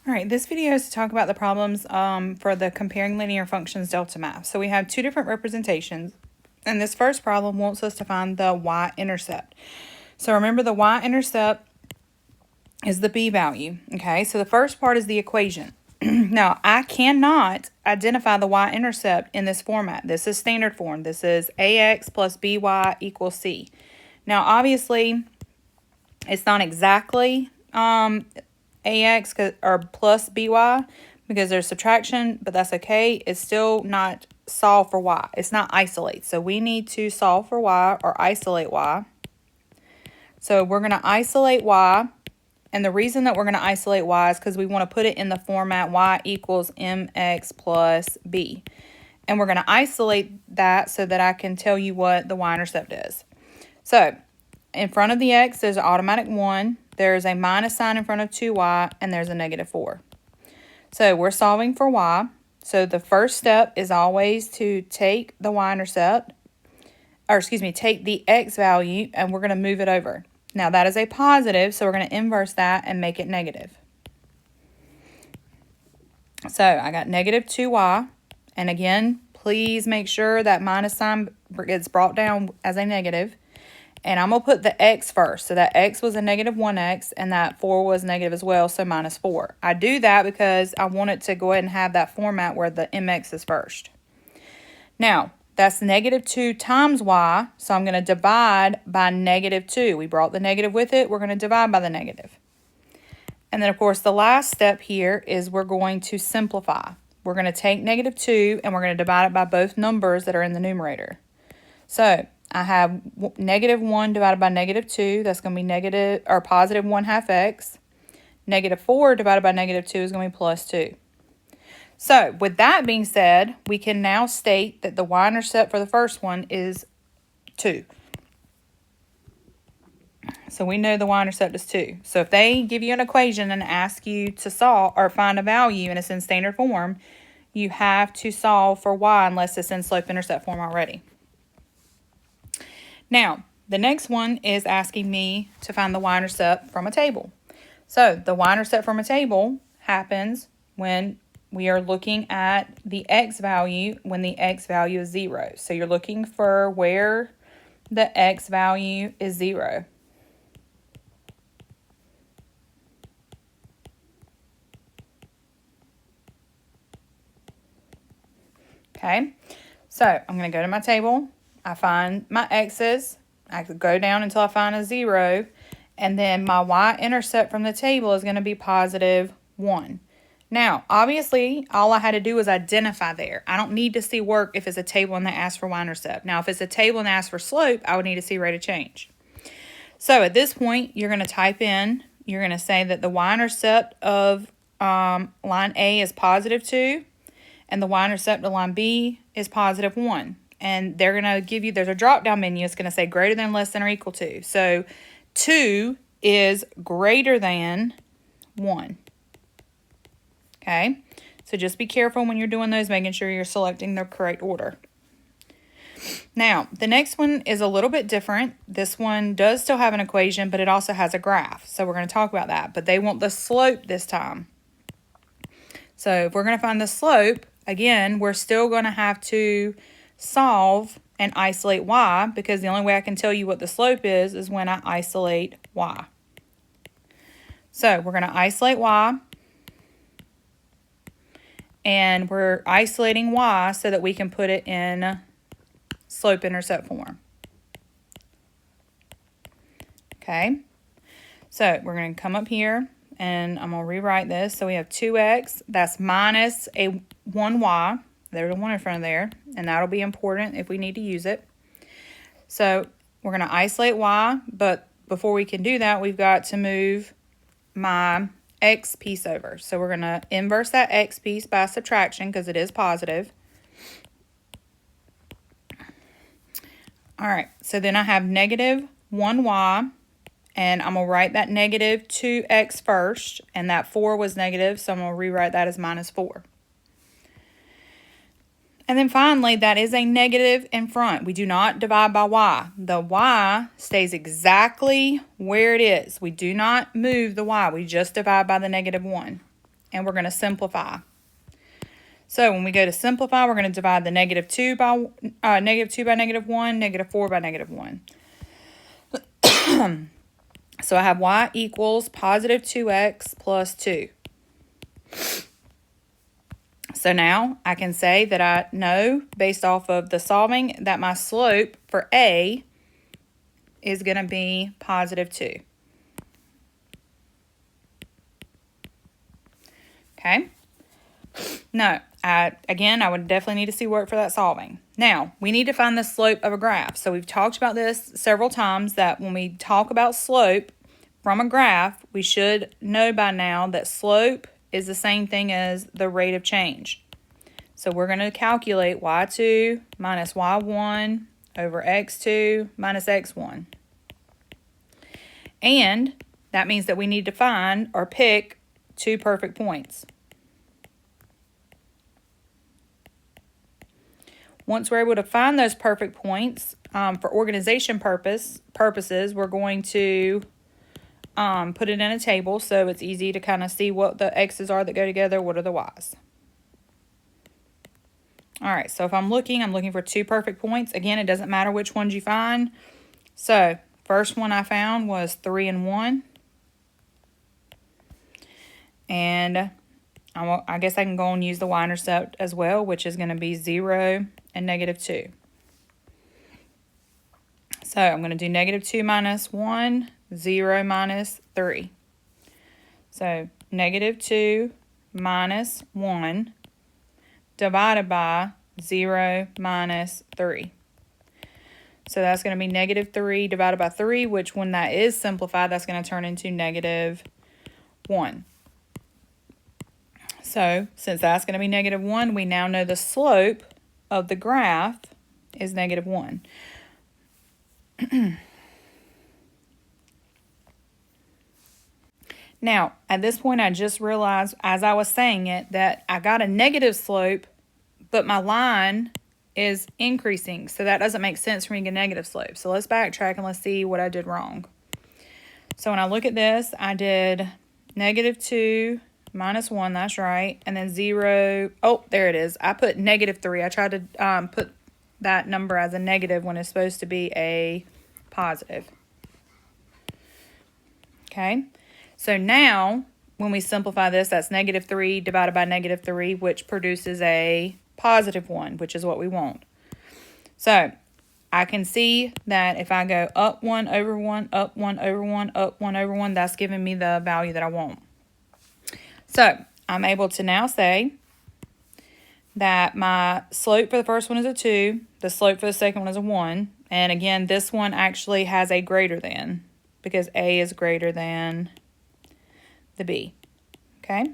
All right, this video is to talk about the problems for the comparing linear functions Deltamath. So we have two different representations, and this first problem wants us to find the y-intercept. So remember, the y-intercept is the b value, okay? So the first part is the equation. Now, I cannot identify the y-intercept in this format. This is standard form. This is ax plus by equals c. Now, obviously, it's not exactly ax or plus by because there's subtraction, but that's okay. It's still not solve for y. It's not isolate. So we need to solve for y or isolate y. So we're going to isolate y. And the reason that we're going to isolate y is because we want to put it in the format y equals mx plus b. And we're going to isolate that so that I can tell you what the y-intercept is. So in front of the x, there's an automatic 1. There's a minus sign in front of 2y, and there's a negative 4. So we're solving for y. So the first step is always to take the y-intercept, or excuse me, take the x value, and we're going to move it over. Now that is a positive, so we're going to inverse that and make it negative. So I got negative 2y, and again, please make sure that minus sign gets brought down as a negative. And I'm going to put the x first. So that x was a negative 1x, and that 4 was negative as well, so minus 4. I do that because I want it to go ahead and have that format where the mx is first. Now, that's negative 2 times y, so I'm going to divide by negative 2. We brought the negative with it. We're going to divide by the negative. And then, of course, the last step here is we're going to simplify. We're going to take negative 2, and we're going to divide it by both numbers that are in the numerator. So I have negative 1 divided by negative 2. That's going to be negative or positive 1/2 x. Negative 4 divided by negative 2 is going to be plus 2. So with that being said, we can now state that the y-intercept for the first one is 2. So we know the y-intercept is 2. So if they give you an equation and ask you to solve or find a value and it's in standard form, you have to solve for y unless it's in slope-intercept form already. Now, the next one is asking me to find the y-intercept from a table. So the y-intercept from a table happens when we are looking at the x value when the x value is 0. So you're looking for where the x value is 0. Okay, so I'm going to go to my table. I find my x's. I could go down until I find a 0. And then my y-intercept from the table is going to be positive 1. Now, obviously, all I had to do was identify there. I don't need to see work if it's a table and they ask for y-intercept. Now, if it's a table and they ask for slope, I would need to see rate of change. So at this point, you're going to type in, you're going to say that the y-intercept of line A is positive 2, and the y-intercept of line B is positive 1. And they're going to give you, there's a drop-down menu. It's going to say greater than, less than, or equal to. So 2 is greater than 1. Okay, so just be careful when you're doing those, making sure you're selecting the correct order. Now, the next one is a little bit different. This one does still have an equation, but it also has a graph. So we're going to talk about that. But they want the slope this time. So if we're going to find the slope, again, we're still going to have to solve and isolate y, because the only way I can tell you what the slope is when I isolate y. So we're going to isolate y. And we're isolating y so that we can put it in slope-intercept form. Okay, so we're going to come up here, and I'm going to rewrite this. So we have 2x, that's minus a 1y. There's a 1 in front of there, and that'll be important if we need to use it. So we're going to isolate y, but before we can do that, we've got to move my x piece over. So we're going to inverse that x piece by subtraction because it is positive. All right, so then I have negative 1y, and I'm going to write that negative 2x first, and that 4 was negative, so I'm going to rewrite that as minus 4. And then finally, that is a negative in front. We do not divide by y. The y stays exactly where it is. We do not move the y. We just divide by the negative 1. and we're going to simplify. So when we go to simplify, we're going to divide the negative 2 by negative 1, negative 4 by negative 1. So I have y equals positive 2x plus 2. So now I can say that I know, based off of the solving, that my slope for A is going to be positive 2. Okay? No, again, I would definitely need to see work for that solving. Now, we need to find the slope of a graph. So we've talked about this several times, that when we talk about slope from a graph, we should know by now that slope is the same thing as the rate of change. So we're going to calculate y2 minus y1 over x2 minus x1. And that means that we need to find or pick 2 perfect points. Once we're able to find those perfect points, for organization purposes, we're going to put it in a table so it's easy to kind of see what the x's are that go together, what are the y's. All right, so if I'm looking for 2 perfect points. Again, it doesn't matter which ones you find. So first one I found was 3 and 1. And I guess I can go and use the y-intercept as well, which is going to be 0 and negative 2. So I'm going to do negative 2 minus 1, 0 minus 3. So negative 2 minus 1 divided by 0 minus 3. So that's going to be negative 3 divided by 3, which when that is simplified, that's going to turn into negative 1. So since that's going to be negative 1, we now know the slope of the graph is negative 1. Now, at this point, I just realized as I was saying it that I got a negative slope, but my line is increasing. So that doesn't make sense for me to get a negative slope. So let's backtrack and let's see what I did wrong. So when I look at this, I did negative 2 minus 1, that's right. And then 0, oh, there it is. I put negative 3. I tried to put that number as a negative when it's supposed to be a positive. Okay. So now, when we simplify this, that's negative 3 divided by negative 3, which produces a positive 1, which is what we want. So, I can see that if I go up 1 over 1, up 1 over 1, up 1 over 1, that's giving me the value that I want. So, I'm able to now say that my slope for the first one is a 2, the slope for the second one is a 1, and again, this one actually has a greater than, because A is greater than the B. Okay?